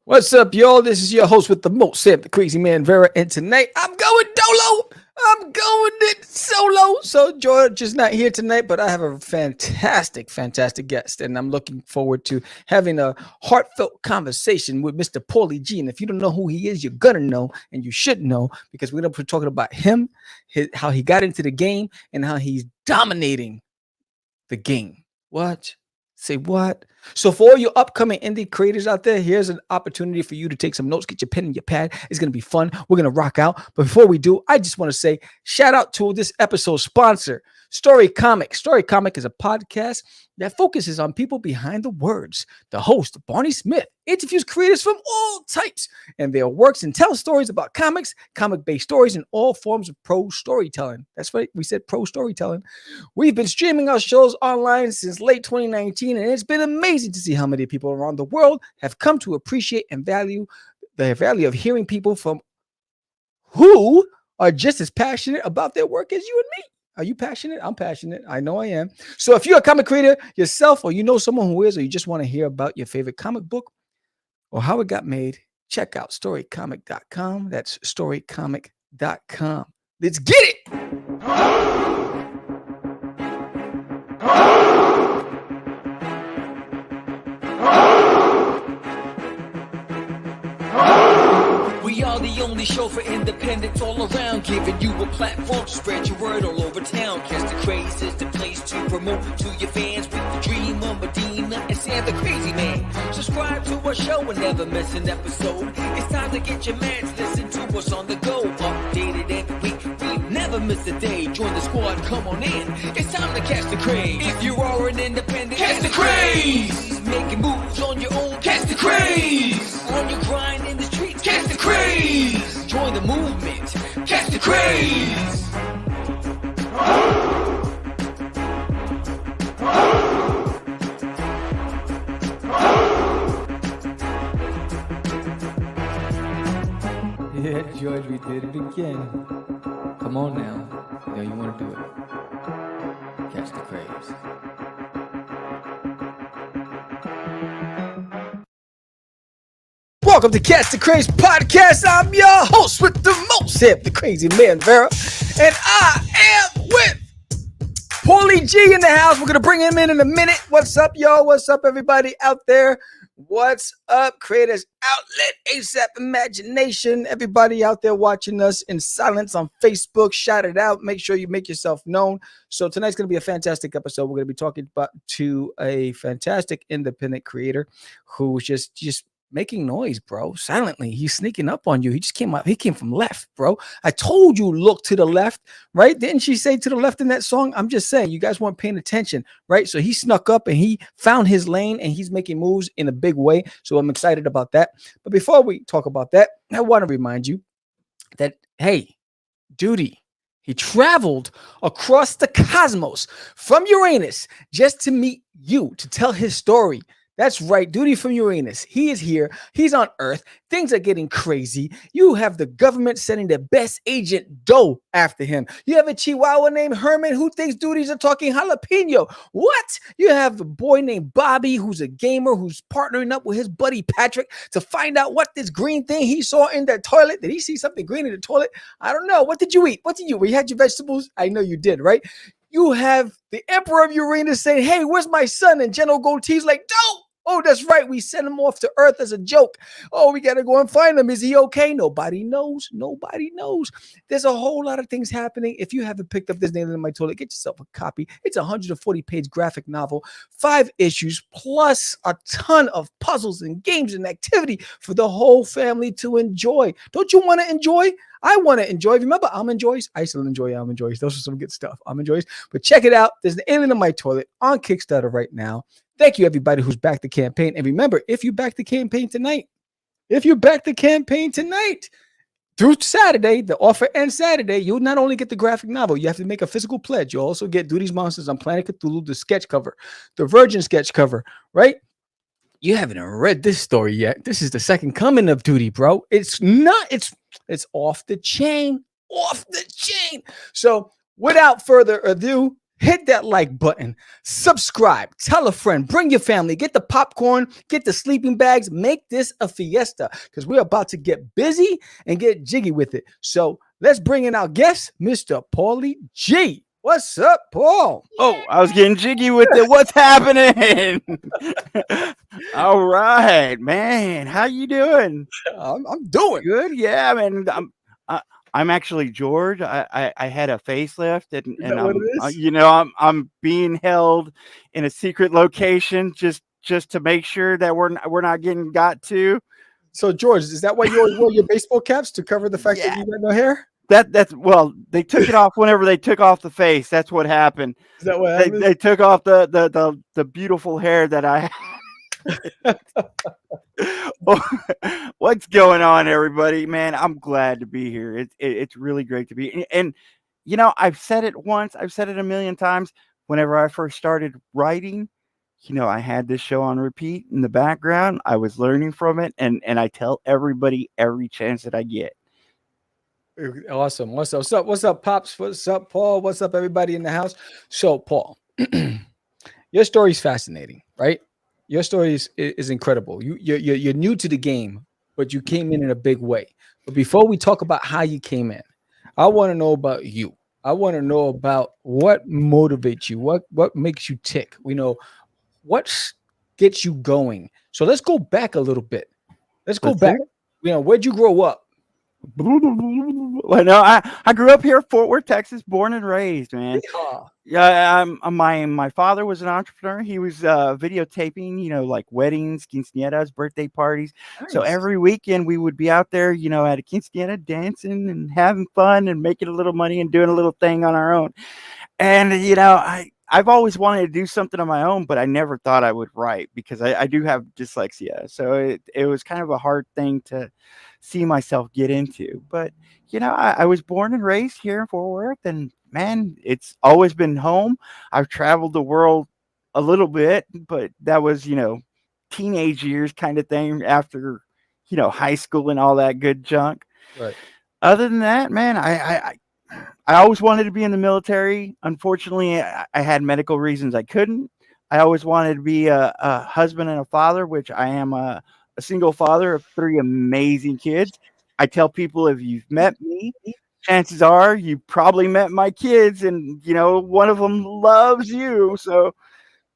What's up, y'all? This is your host with the most, Sam, the crazy man, Vera, and tonight I'm going dolo. I'm going it solo. So George is not here tonight, but I have a fantastic guest, and I'm looking forward to having a heartfelt conversation with Mr. Pauly G. And if you don't know who he is, you're gonna know, and you should know because we're gonna be talking about him, how he got into the game, and how he's dominating the game. What? Say what? So for all your upcoming indie creators out there, here's an opportunity for you to take some notes, get your pen and your pad. It's going to be fun. We're going to rock out. But before we do, I just want to say shout out to this episode's sponsor, Story Comic. Story Comic is a podcast that focuses on people behind the words. The host, Barney Smith, interviews creators from all types and their works and tells stories about comics, comic-based stories, and all forms of pro storytelling. That's right. We said pro storytelling. We've been streaming our shows online since late 2019, and it's been amazing to see how many people around the world have come to appreciate and value the value of hearing people from who are just as passionate about their work as you and me. Are you passionate? I'm passionate. I know I am. So if you're a comic creator yourself, or you know someone who is, or you just want to hear about your favorite comic book or how it got made, check out storycomic.com. That's storycomic.com. Let's get it. We are the only show for independents all around, giving you a platform to spread your word all over town. Catch the Craze is the place to promote to your fans with the dream of Medina and Sam the Crazy Man. Subscribe to our show and never miss an episode. It's time to get your meds, listen to us on the go. Updated every week, we never miss a day. Join the squad, come on in. It's time to catch the craze. If you are an independent, catch the craze. Making moves on your own, catch the craze. On your grind in the streets, catch the craze. Join the movement, catch the craze. Yeah, George, we did it again. Come on now. Yeah, you want to do it. Catch the craze. Welcome to Catch the Craze Podcast. I'm your host with the most, Sam, the crazy man, Vera. And I am with Pauly G in the house. We're going to bring him in a minute. What's up, y'all? What's up, everybody out there? What's up, Creators Outlet, ASAP Imagination, everybody out there watching us in silence on Facebook, shout it out. Make sure you make yourself known. So tonight's going to be a fantastic episode. We're going to be talking to a fantastic independent creator who's just making noise, bro. Silently. He's sneaking up on you. He just came out. He came from left, bro. I told you, look to the left, right? Didn't she say to the left in that song? I'm just saying, you guys weren't paying attention, right? So he snuck up and he found his lane and he's making moves in a big way. So I'm excited about that. But before we talk about that, I want to remind you that, hey, Duty, he traveled across the cosmos from Uranus just to meet you, to tell his story. That's right, Duty from Uranus. He is here. He's on Earth. Things are getting crazy. You have the government sending their best agent, Doe, after him. You have a Chihuahua named Herman who thinks Duties are talking jalapeno. What? You have a boy named Bobby who's a gamer who's partnering up with his buddy Patrick to find out what this green thing he saw in the toilet. Did he see something green in the toilet? I don't know. What did you eat? What did you eat? You had your vegetables? I know you did, right? You have the Emperor of Uranus saying, hey, where's my son? And General Goatee's like, Doe! Oh, that's right. We sent him off to Earth as a joke. Oh, we got to go and find him. Is he okay? Nobody knows. Nobody knows. There's a whole lot of things happening. If you haven't picked up this Nail in My Toilet, get yourself a copy. It's a 140-page graphic novel, 5 issues, plus a ton of puzzles and games and activity for the whole family to enjoy. Don't you want to enjoy? I want to enjoy. Remember Almond Joys? I still enjoy Almond Joys. Those are some good stuff. Almond Joys. But check it out. There's the Alien in My Toilet on Kickstarter right now. Thank you, everybody who's backed the campaign. And remember, if you back the campaign tonight, through Saturday, the offer ends Saturday, you'll not only get the graphic novel, you have to make a physical pledge. You'll also get Duty's Monsters on Planet Cthulhu, the sketch cover, the Virgin sketch cover, right? You haven't read this story yet. This is the second coming of Duty, bro. It's off the chain. So without further ado, hit that like button, subscribe, tell a friend, bring your family, get the popcorn, get the sleeping bags, make this a fiesta because we're about to get busy and get jiggy with it. So let's bring in our guest, Mr. Pauly G. What's up, Paul? Oh, I was getting jiggy with it. What's happening? All right, man. How you doing? I'm doing. Good. Yeah, man. I'm actually George. I had a facelift, Is and that what it I'm is? I'm being held in a secret location just to make sure that we're not getting got to. So, George, is that why you always wear your baseball caps to cover the fact that Yeah. you got no hair? That's well, they took it off whenever they took off the face. That's what happened. Is that what They happens? they took off the beautiful hair that I What's going on, everybody? Man, I'm glad to be here. It's really great to be. And I've said it once, I've said it a million times. Whenever I first started writing, I had this show on repeat in the background. I was learning from it, and I tell everybody every chance that I get. Awesome. What's up, Pops? What's up, Paul? What's up, everybody in the house? So, Paul, your story is fascinating, right? Your story is incredible. You're new to the game, but you came in a big way. But before we talk about how you came in, I want to know about you. I want to know about what motivates you, what makes you tick. We know what gets you going. So let's go back a little bit. Let's go Let's back. hear it. Where'd you grow up? Well, no, I grew up here, Fort Worth, Texas, born and raised, man. Yeehaw. Yeah, my father was an entrepreneur. He was videotaping, like weddings, quinceañeras, birthday parties. So Nice. every weekend we would be out there, at a quinceañera, dancing and having fun and making a little money and doing a little thing on our own. And I've always wanted to do something on my own, but I never thought I would write because I do have dyslexia. So it was kind of a hard thing to see myself get into. But I was born and raised here in Fort Worth, and man, it's always been home. I've traveled the world a little bit, but that was teenage years kind of thing after high school and all that good junk. Right. Other than that, man, I always wanted to be in the military. Unfortunately, I had medical reasons I couldn't. I always wanted to be a husband and a father, which I am a single father of 3 amazing kids. I tell people, if you've met me, chances are you probably met my kids, and one of them loves you. So,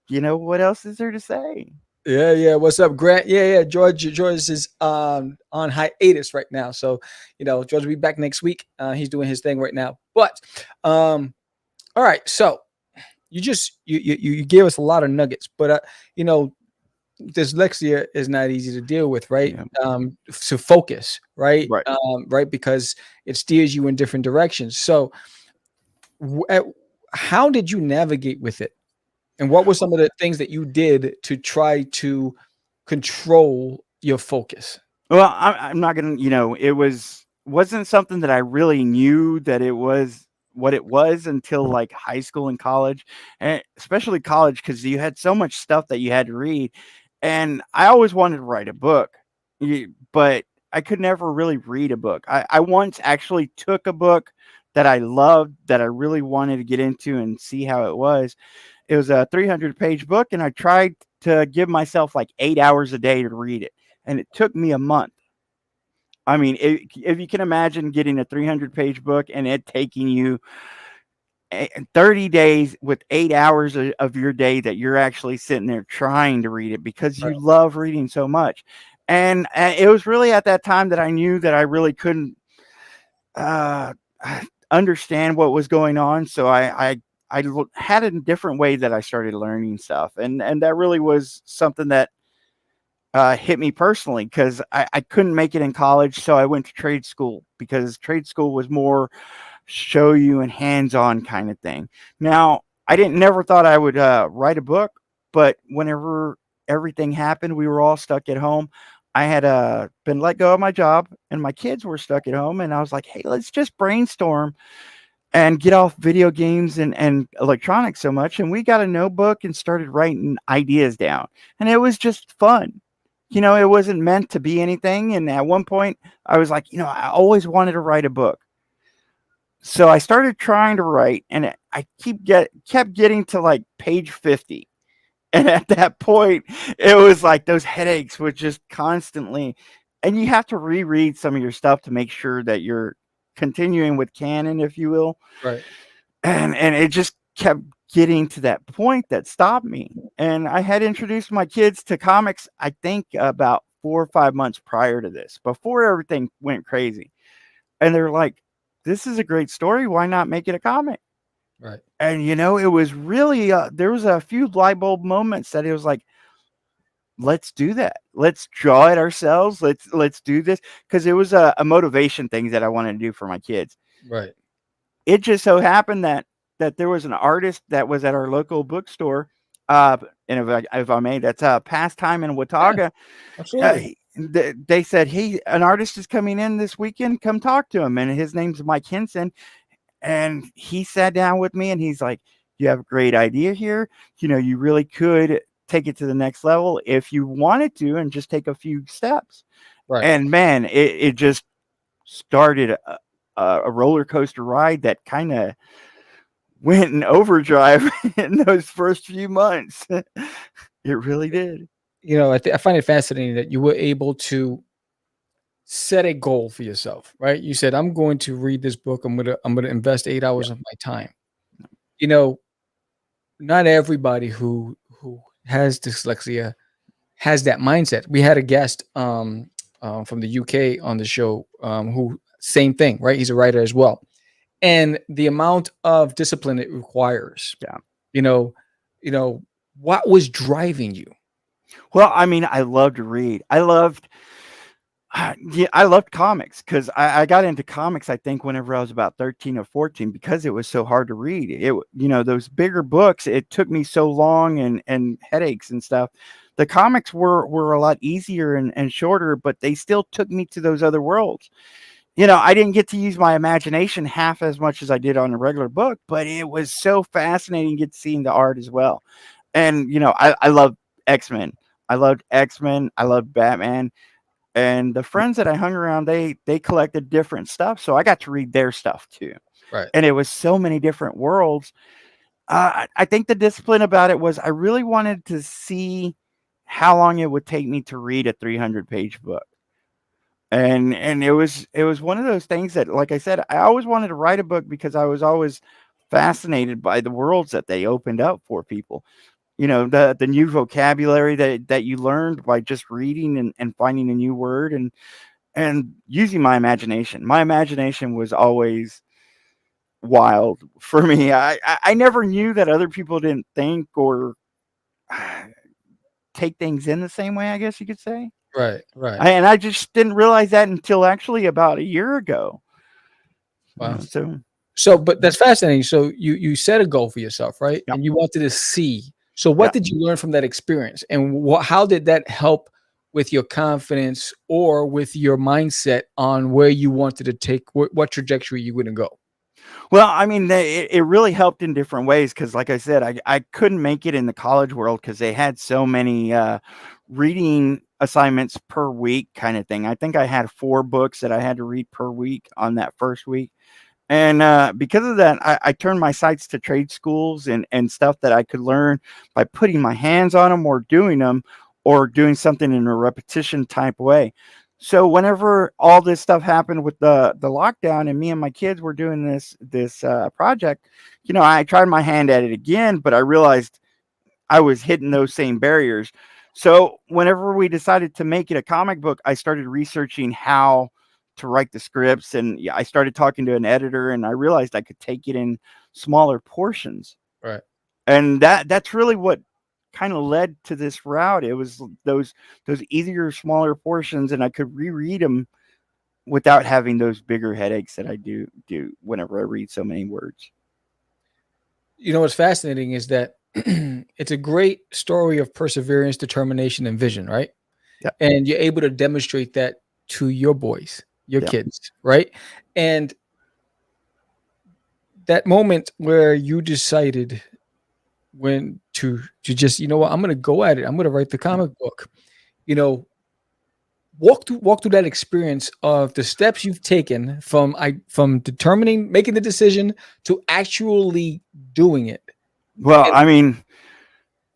what else is there to say? Yeah. What's up, Grant? Yeah. George is on hiatus right now. So, George will be back next week. He's doing his thing right now. But all right. So you gave us a lot of nuggets, but dyslexia is not easy to deal with, right? Yeah. To focus, right? Right. Right, because it steers you in different directions. So how did you navigate with it? And what were some of the things that you did to try to control your focus? Well, I'm not gonna, wasn't something that I really knew that it was what it was until like high school and college, and especially college because you had so much stuff that you had to read, and I always wanted to write a book, but I could never really read a book. I once actually took a book that I loved that I really wanted to get into and see how it was. It was a 300-page book, and I tried to give myself like 8 hours a day to read it, and it took me a month. I mean, if you can imagine getting a 300-page book and it taking you 30 days with 8 hours of your day that you're actually sitting there trying to read it because you Right. love reading so much. And it was really at that time that I knew that I really couldn't uh, understand what was going on. So I had a different way that I started learning stuff. And that really was something that hit me personally because I couldn't make it in college. So I went to trade school because trade school was more show you and hands-on kind of thing. Now, I never thought I would write a book, but whenever everything happened, we were all stuck at home. I had been let go of my job and my kids were stuck at home. And I was like, hey, let's just brainstorm and get off video games and electronics so much. And we got a notebook and started writing ideas down. And it was just fun. It wasn't meant to be anything. And at one point, I was like, I always wanted to write a book. So I started trying to write, and I kept getting to like page 50. And at that point, it was like those headaches would just constantly, and you have to reread some of your stuff to make sure that you're continuing with canon, if you will. Right. And it just kept getting to that point that stopped me. And I had introduced my kids to comics, I think about 4 or 5 months prior to this, before everything went crazy. And they're like, this is a great story. Why not make it a comic? Right. And it was really there was a few light bulb moments that it was like, let's do that. Let's draw it ourselves. Let's do this, because it was a motivation thing that I wanted to do for my kids. Right. It just so happened that there was an artist that was at our local bookstore, and if I may, that's Pastime in Watauga. Absolutely. They said, hey, an artist is coming in this weekend. Come talk to him. And his name's Mike Henson. And he sat down with me and he's like, you have a great idea here. You really could take it to the next level if you wanted to, and just take a few steps. Right. And man, it just started a roller coaster ride that kind of went in overdrive in those first few months. It really did. I find it fascinating that you were able to set a goal for yourself, right? You said, I'm going to read this book. I'm gonna invest 8 hours of my time. Not everybody who has dyslexia has that mindset. We had a guest from the UK on the show, who same thing, right? He's a writer as well. And the amount of discipline it requires. Yeah. What was driving you? Well, I mean, I loved to read. I loved comics, because I got into comics, I think, whenever I was about 13 or 14, because it was so hard to read. Those bigger books, it took me so long, and headaches and stuff. The comics were a lot easier and shorter, but they still took me to those other worlds. I didn't get to use my imagination half as much as I did on a regular book, but it was so fascinating to get seeing the art as well. And, I love X-Men. I loved X-Men. I loved Batman. And the friends that I hung around, they collected different stuff. So I got to read their stuff too. Right. And it was so many different worlds. I think the discipline about it was I really wanted to see how long it would take me to read a 300-page book. And it was one of those things that, like I said, I always wanted to write a book because I was always fascinated by the worlds that they opened up for people. The new vocabulary that you learned by just reading and finding a new word and using my imagination. My imagination was always wild for me. I never knew that other people didn't think or take things in the same way, I guess you could say. Right. Right. And I just didn't realize that until actually about a year ago. Wow. But that's fascinating. So you set a goal for yourself, right? Yep. And you wanted to see. So what did you learn from that experience, and how did that help with your confidence or with your mindset on where you wanted to take what trajectory you wouldn't go? Well, I mean, it really helped in different ways, because, like I said, I couldn't make it in the college world because they had so many reading assignments per week kind of thing. I think I had 4 books that I had to read per week on that first week. And because of that, I turned my sights to trade schools and stuff that I could learn by putting my hands on them or doing them, or doing something in a repetition type way. So whenever all this stuff happened with the lockdown, and me and my kids were doing this project, I tried my hand at it again, but I realized I was hitting those same barriers. So whenever we decided to make it a comic book, I started researching how to write the scripts, and I started talking to an editor, and I realized I could take it in smaller portions. Right. And that's really what kind of led to this route. It was those easier, smaller portions, and I could reread them without having those bigger headaches that I do whenever I read so many words. What's fascinating is that it's a great story of perseverance, determination, and vision, right? Yeah. And you're able to demonstrate that to your boys, your kids, right? And that moment where you decided when to just, I'm going to go at it. I'm going to write the comic book. walk through that experience of the steps you've taken from making the decision to actually doing it. Well, And I mean,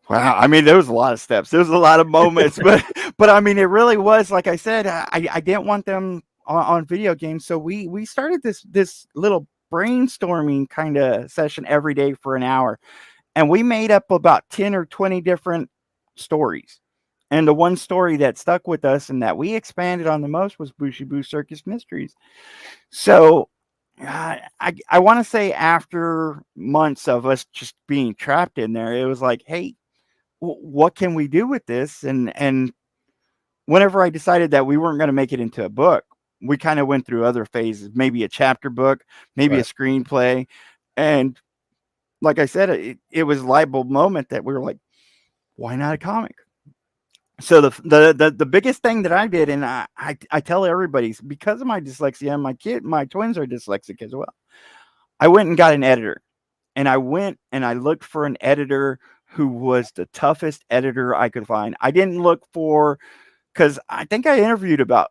wow. I mean, there was a lot of steps. There was a lot of moments, but I mean, it really was like I said. I didn't want them on video games, so we started this little brainstorming kind of session every day for an hour, and we made up about 10 or 20 different stories. And the one story that stuck with us and that we expanded on the most was Bushibu Circus Mysteries. So I want to say after months of us just being trapped in there, it was like, hey, what can we do with this? And whenever I decided that we weren't going to make it into a book, we kind of went through other phases, maybe a chapter book, maybe a right, screenplay. And like I said, it was a light bulb moment that we were like, why not a comic? So the biggest thing that I did, and I tell everybody, because of my dyslexia, and my twins are dyslexic as well. I went and got an editor, and I went and I looked for an editor who was the toughest editor I could find. I didn't look for, because I think I interviewed about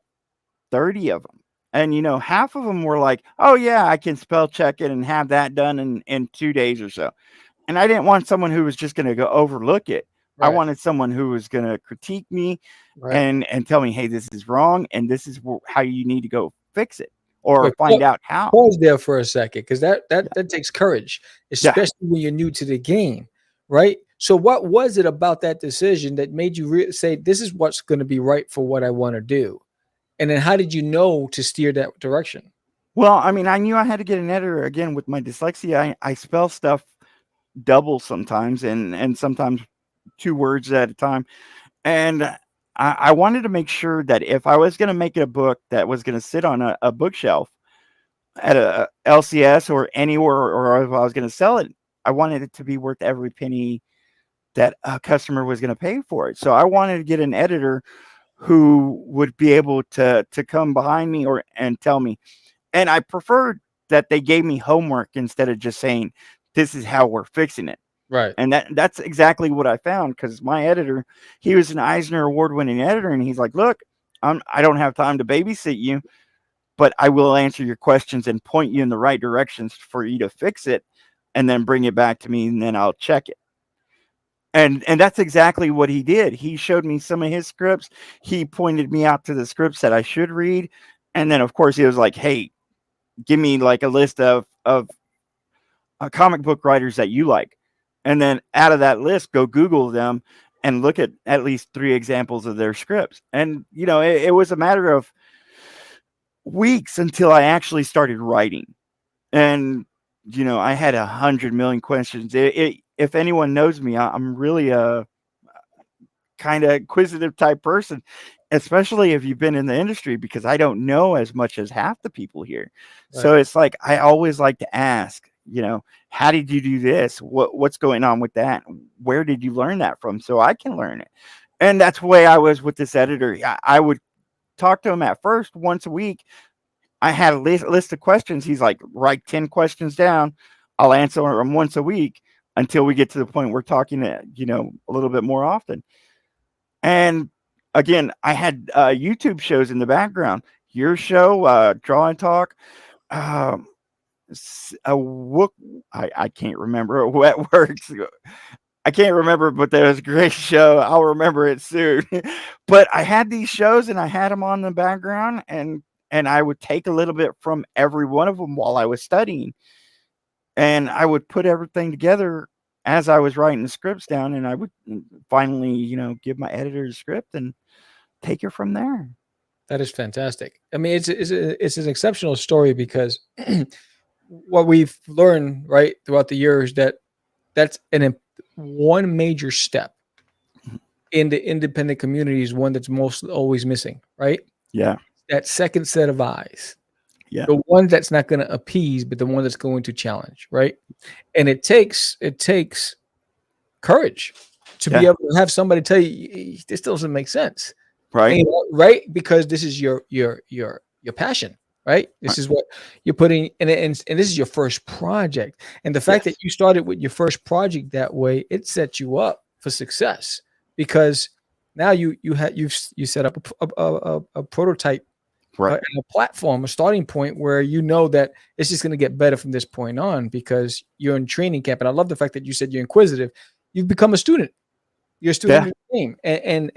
30 of them, and half of them were like, oh yeah, I can spell check it and have that done in 2 days or so. And I didn't want someone who was just going to go overlook it. I right, wanted someone who was going to critique me right. and tell me, hey, this is wrong, and this is how you need to go fix it or Wait, find out how. pause there for a second, because that Yeah. that takes courage, Yeah. especially when you're new to the game, right? So, what was it about that decision that made you say, "This is what's going to be right for what I want to do"? And then, how did you know to steer that direction? Well, I mean, I knew I had to get an editor. Again, with my dyslexia, I spell stuff double sometimes, and sometimes two words at a time. And I wanted to make sure that if I was going to make it a book that was going to sit on a bookshelf at a LCS or anywhere, or if I was going to sell it, I wanted it to be worth every penny that a customer was going to pay for it. So I wanted to get an editor who would be able to come behind me and tell me. And I preferred that they gave me homework instead of just saying, this is how we're fixing it. Right, And that's exactly what I found, because my editor, he was an Eisner Award-winning editor, and he's like, look, I don't have time to babysit you, but I will answer your questions and point you in the right directions for you to fix it, and then bring it back to me, and then I'll check it. And that's exactly what he did. He showed me some of his scripts. He pointed me out to the scripts that I should read. And then, of course, he was like, hey, give me like a list of comic book writers that you like. And then out of that list, go Google them and look at least 3 examples of their scripts. And, it was a matter of weeks until I actually started writing. And, I had 100 million questions. If anyone knows me, I'm really a kind of inquisitive type person, especially if you've been in the industry, because I don't know as much as half the people here. right. So it's like, I always like to ask, how did you do this? What's going on with that? Where did you learn that from? So I can learn it. And that's the way I was with this editor. I would talk to him at first once a week. I had a list of questions. He's like, write 10 questions down. I'll answer them once a week until we get to the point we're talking, a little bit more often. And again, I had YouTube shows in the background. Your show, Draw and Talk. I can't remember what works. I can't remember, but there was a great show. I'll remember it soon. But I had these shows, and I had them on the background, and I would take a little bit from every one of them while I was studying, and I would put everything together as I was writing the scripts down, and I would finally, give my editor the script and take it from there. That is fantastic. I mean, it's an exceptional story, because what we've learned right throughout the years that's one major step in the independent community is one that's most always missing, right? Yeah. That second set of eyes. Yeah. The one that's not going to appease, but the one that's going to challenge, right? And it takes courage to be able to have somebody tell you this doesn't make sense. Right. Right? Because this is your passion, right? This is what you're putting in, and this is your first project. And the fact that you started with your first project that way, it set you up for success, because now you set up a prototype, Right. and a platform, a starting point where you know that it's just going to get better from this point on because you're in training camp. And I love the fact that you said you're inquisitive. You've become a student. You're a student Yeah. of the game, and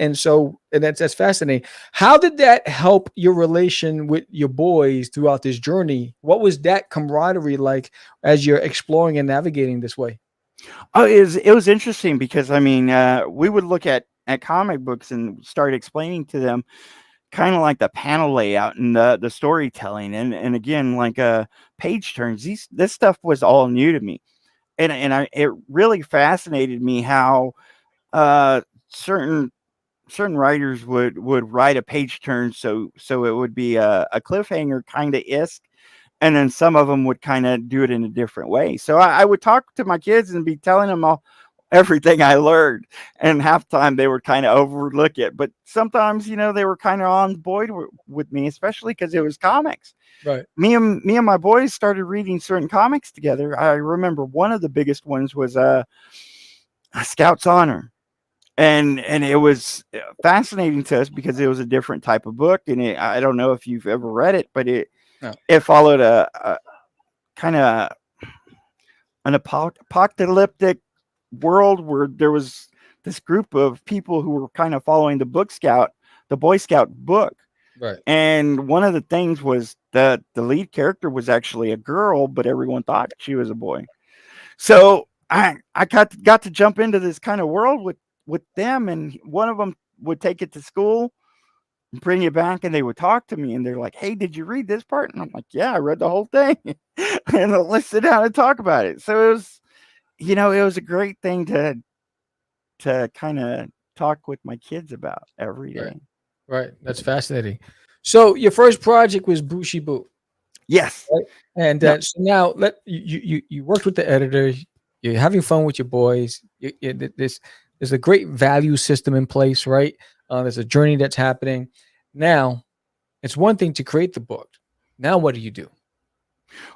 that's fascinating. How did that help your relation with your boys throughout this journey? What was that camaraderie like as you're exploring and navigating this way? Oh, it was interesting because I mean, we would look at comic books and start explaining to them kind of like the panel layout and the storytelling, and again, like page turns. This stuff was all new to me, and it really fascinated me how uh certain writers would write a page turn so it would be a cliffhanger kind of isk, and then some of them would kind of do it in a different way. So I would talk to my kids and be telling them all everything I learned, and half the time they would kind of overlook it, but sometimes they were kind of on board with me, especially because it was comics. Right. Me and my boys started reading certain comics together. I remember one of the biggest ones was Scout's Honor, and it was fascinating to us because it was a different type of book, and I don't know if you've ever read it, but No. it followed a kind of an apocalyptic world where there was this group of people who were kind of following the Boy Scout book. Right. And one of the things was that the lead character was actually a girl, but everyone thought she was a boy. So I got to jump into this kind of world with them, and one of them would take it to school and bring it back, and they would talk to me, and they're like, "Hey, did you read this part?" And I'm like, "Yeah, I read the whole thing." And let's sit down and talk about it. So it was a great thing to kind of talk with my kids about every Right. day. Right. That's fascinating. So your first project was Bushy Boo. Yes. Right? And Yep. so now you worked with the editor. You're having fun with your boys. There's a great value system in place, right? There's a journey that's happening. Now, it's one thing to create the book. Now, what do you do?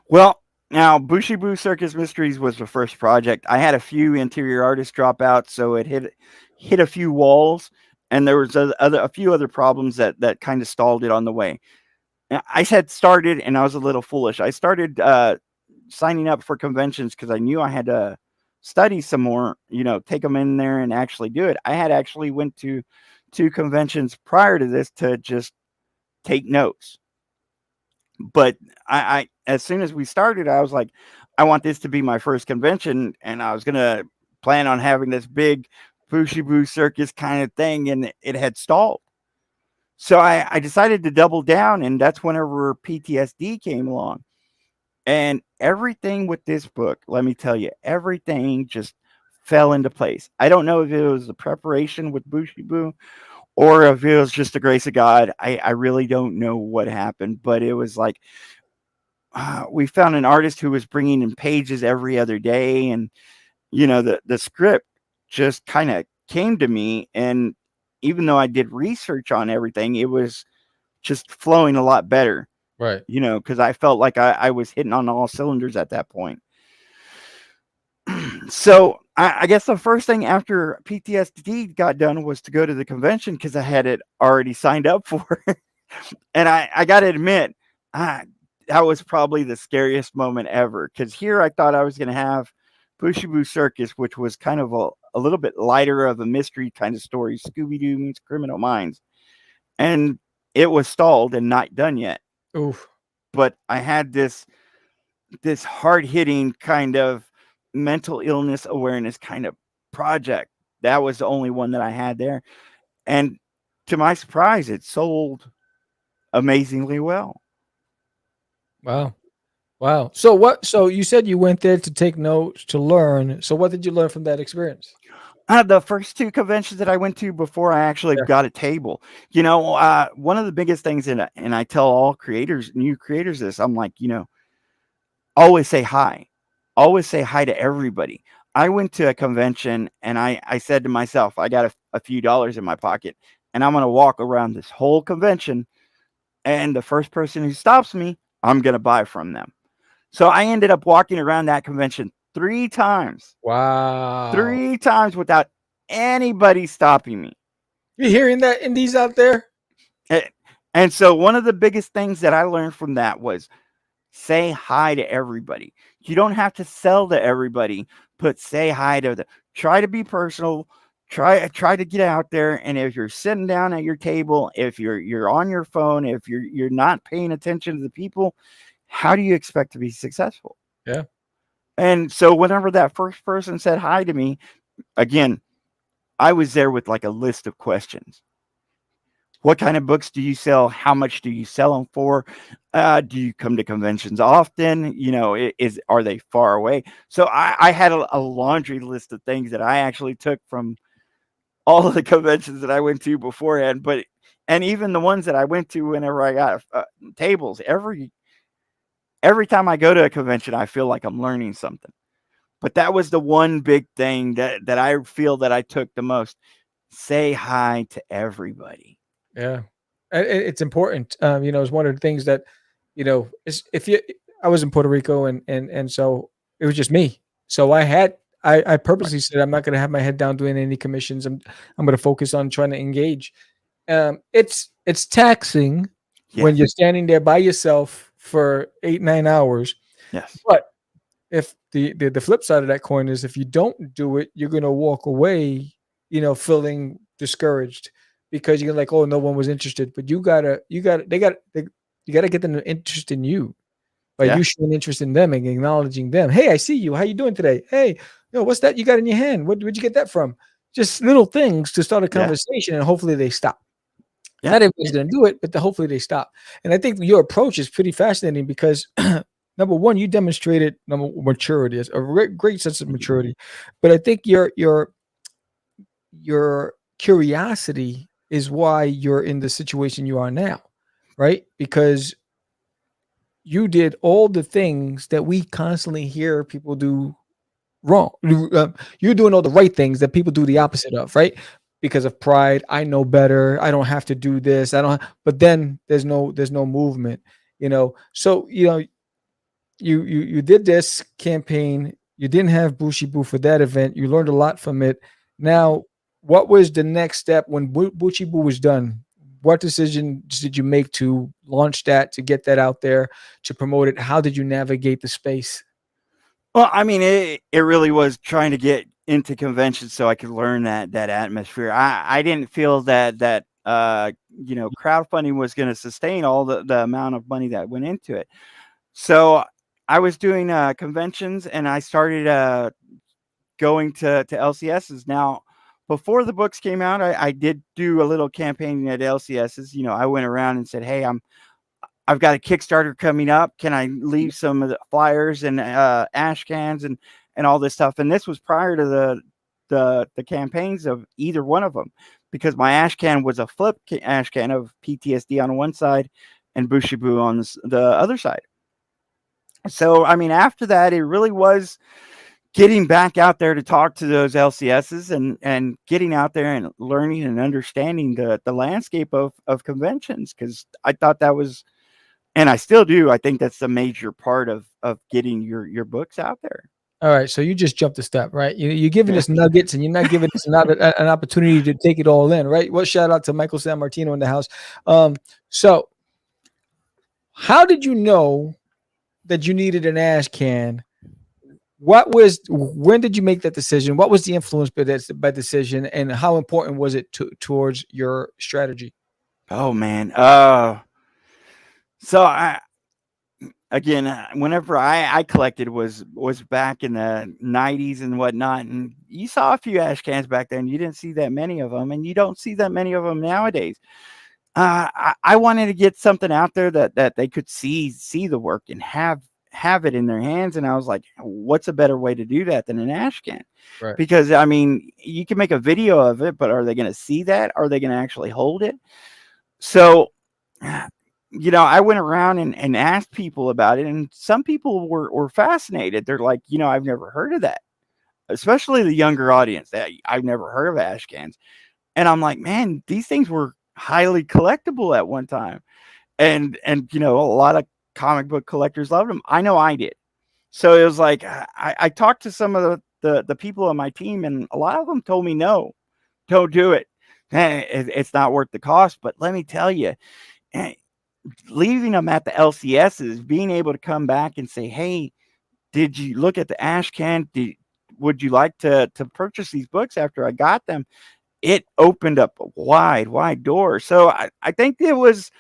Well, now Bushy Boo Circus Mysteries was the first project. I had a few interior artists drop out, so it hit a few walls, and there was a few other problems that kind of stalled it on the way. I had started, and I was a little foolish. I started signing up for conventions because I knew I had to study some more, take them in there and actually do it. I had actually went to 2 conventions prior to this to just take notes. But I as soon as we started, I was like, I want this to be my first convention, and I was gonna plan on having this big Bushy Boo circus kind of thing, and it had stalled. So I decided to double down, and that's whenever PTSD came along. And everything with this book, let me tell you, everything just fell into place. I don't know if it was the preparation with Bushy Boo or if it was just the grace of God. I really don't know what happened, but it was like we found an artist who was bringing in pages every other day, and the script just kind of came to me, and even though I did research on everything, it was just flowing a lot better, Right. because I felt like I was hitting on all cylinders at that point. So I guess the first thing after PTSD got done was to go to the convention because I had it already signed up for. And I got to admit, that was probably the scariest moment ever, because here I thought I was going to have Bushy Boo Circus, which was kind of a little bit lighter of a mystery kind of story. Scooby-Doo meets Criminal Minds. And it was stalled and not done yet. Oof. But I had this hard-hitting kind of mental illness awareness kind of project. That was the only one that I had there. And to my surprise, it sold amazingly well. Wow. Wow. So what? So you said you went there to take notes, to learn. So what did you learn from that experience? The first 2 conventions that I went to before I actually Yeah. got a table, one of the biggest things, and I tell all new creators this, I'm like, always say hi. Always say hi to everybody. I went to a convention and I said to myself, I got a few dollars in my pocket, and I'm going to walk around this whole convention, and the first person who stops me, I'm going to buy from them. So I ended up walking around that convention 3 times. Wow. 3 times without anybody stopping me. You hearing that, indies out there? And so one of the biggest things that I learned from that was say hi to everybody. You don't have to sell to everybody, but say hi to them. Try to be personal. Try to get out there. And if you're sitting down at your table, if you're on your phone, if you're not paying attention to the people, how do you expect to be successful? Yeah. And so whenever that first person said hi to me, again, I was there with like a list of questions. What kind of books do you sell? How much do you sell them for? Do you come to conventions often? Are they far away? So I had a laundry list of things that I actually took from all of the conventions that I went to beforehand. And even the ones that I went to whenever I got tables, every time I go to a convention, I feel like I'm learning something. But that was the one big thing that I feel that I took the most. Say hi to everybody. Yeah, it's important. It's one of the things that, is if you. I was in Puerto Rico, and so it was just me. So I purposely said I'm not going to have my head down doing any commissions. I'm going to focus on trying to engage. It's taxing when Yes. you're standing there by yourself for 8-9 hours. Yes. But if the flip side of that coin is if you don't do it, you're going to walk away, feeling discouraged because you're like, oh, no one was interested. But you gotta get them interested in you by Yeah. you showing interest in them and acknowledging them. Hey, I see you. How you doing today? Hey, what's that you got in your hand? Where'd you get that from? Just little things to start a conversation, and hopefully they stop. Yeah. Not everybody's gonna do it, but hopefully they stop. And I think your approach is pretty fascinating because number one, you demonstrated maturity, a great sense of maturity. But I think your curiosity is why you're in the situation you are now, right? Because you did all the things that we constantly hear people do wrong. You're doing all the right things that people do the opposite of, right? Because of pride. I know better. I don't have to do this. I don't. But then there's no movement. So you did this campaign. You didn't have Bushibu for that event. You learned a lot from it. Now, what was the next step when Bushibu was done? What decision did you make to launch that, to get that out there, to promote it? How did you navigate the space? Well, I mean, it really was trying to get into conventions so I could learn that atmosphere. I didn't feel that crowdfunding was going to sustain all the amount of money that went into it. So I was doing conventions, and I started going to LCSs. Now, before the books came out, I did do a little campaigning at LCSs. I went around and said, "Hey, I've got a Kickstarter coming up. Can I leave some of the flyers and ash cans and all this stuff?" And this was prior to the campaigns of either one of them, because my ash can was a flip ash can of PTSD on one side and Bushibu on the other side. So, I mean, after that, it really was getting back out there to talk to those LCSs and getting out there and learning and understanding the landscape of conventions, because I thought that was, and I still do, I think that's the major part of getting your books out there. All right, so you just jumped a step, right? You're giving us nuggets, and you're not giving us an opportunity to take it all in, right? Well, shout out to Michael San Martino in the house. So how did you know that you needed an ash can? When did you make that decision? What was the influence by decision, and how important was it towards your strategy? Oh man. So whenever I collected was back in the 90s and whatnot, and you saw a few ash cans back then. You didn't see that many of them, and you don't see that many of them nowadays. I wanted to get something out there that they could see the work and have it in their hands. And I was like, what's a better way to do that than an ash can? Right. Because I mean, you can make a video of it, but are they going to see that? Are they going to actually hold it? So, I went around and asked people about it, and some people were fascinated. They're like, I've never heard of that, especially the younger audience. That I've never heard of ash cans. And I'm like, man, these things were highly collectible at one time. And a lot of comic book collectors loved them. I know I did. So it was like, I talked to some of the people on my team, and a lot of them told me, no, don't do it. it's not worth the cost. But let me tell you, leaving them at the LCSs, being able to come back and say, hey, did you look at the ash can? Would you like to purchase these books after I got them? It opened up a wide door. So I think it was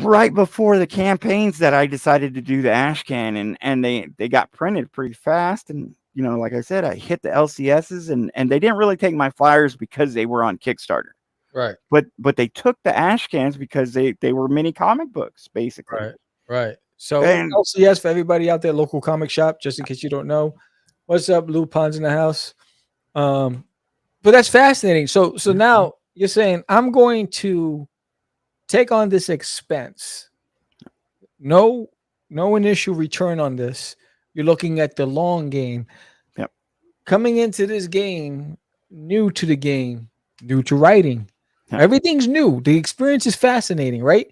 right before the campaigns that I decided to do the ash can, and they got printed pretty fast. And like I said, I hit the LCSs, and they didn't really take my flyers because they were on Kickstarter. Right. But they took the ash cans because they were mini comic books, basically. Right. So And LCS for everybody out there, local comic shop, just in case you don't know. What's up, Lou Pon's in the house? But that's fascinating. So now you're saying I'm going to take on this expense. No initial return on this. You're looking at the long game. Yep. Coming into this game, new to the game, new to writing. Yep. Everything's new. The experience is fascinating, right?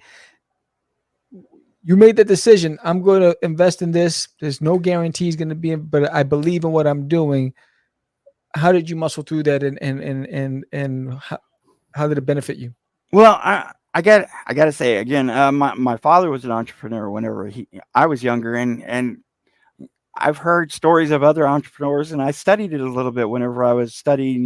You made that decision. I'm going to invest in this. There's no guarantees going to be, but I believe in what I'm doing. How did you muscle through that, and how did it benefit you? Well, I got to say again, my father was an entrepreneur whenever I was younger, and I've heard stories of other entrepreneurs, and I studied it a little bit whenever I was studying,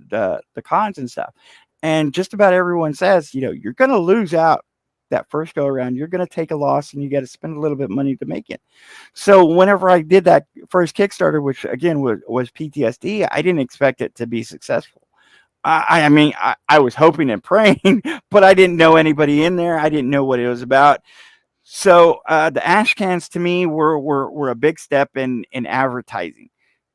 the cons and stuff. And just about everyone says, you're going to lose out that first go around. You're going to take a loss, and you got to spend a little bit of money to make it. So whenever I did that first Kickstarter, which again was PTSD, I didn't expect it to be successful. I mean, I was hoping and praying, but I didn't know anybody in there. I didn't know what it was about. So the ash cans to me were a big step in advertising,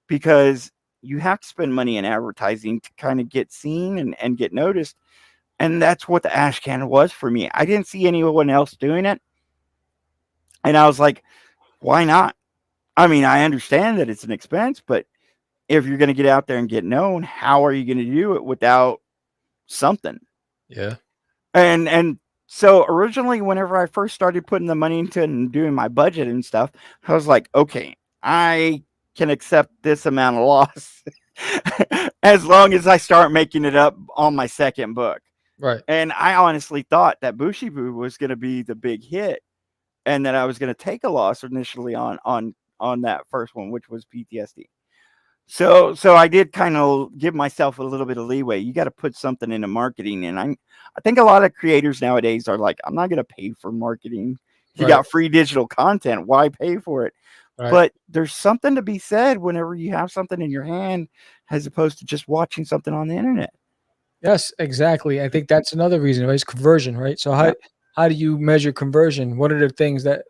because you have to spend money in advertising to kind of get seen and get noticed. And that's what the ash can was for me. I didn't see anyone else doing it. And I was like, why not? I mean, I understand that it's an expense, but if you're going to get out there and get known, how are you going to do it without something? Yeah. And so originally, whenever I first started putting the money into it and doing my budget and stuff, I was like, okay, I can accept this amount of loss as long as I start making it up on my second book. Right. And I honestly thought that Bushibu was going to be the big hit, and that I was going to take a loss initially on that first one, which was PTSD. So I did kind of give myself a little bit of leeway. You got to put something into marketing, and I think a lot of creators nowadays are like, I'm not going to pay for marketing. You got free digital content. Why pay for it? Right. But there's something to be said whenever you have something in your hand, as opposed to just watching something on the internet. Yes, exactly. I think that's another reason, right? It's conversion, right? So how do you measure conversion? One of the things that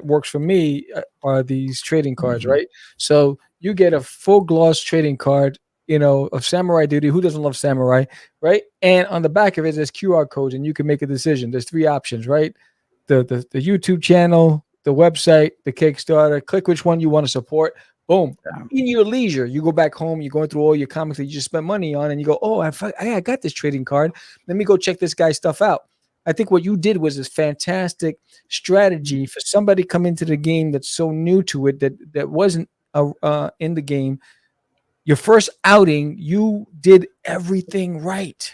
works for me are these trading cards, right? So you get a full gloss trading card, of Samurai Duty. Who doesn't love Samurai, right? And on the back of it, there's QR codes, and you can make a decision. There's 3 options, right? The YouTube channel, the website, the Kickstarter. Click which one you want to support. Boom. In your leisure, you go back home, you're going through all your comics that you just spent money on, and you go, oh, I got this trading card. Let me go check this guy's stuff out. I think what you did was a fantastic strategy for somebody coming into the game that's so new to it, that wasn't in the game. Your first outing, you did everything right,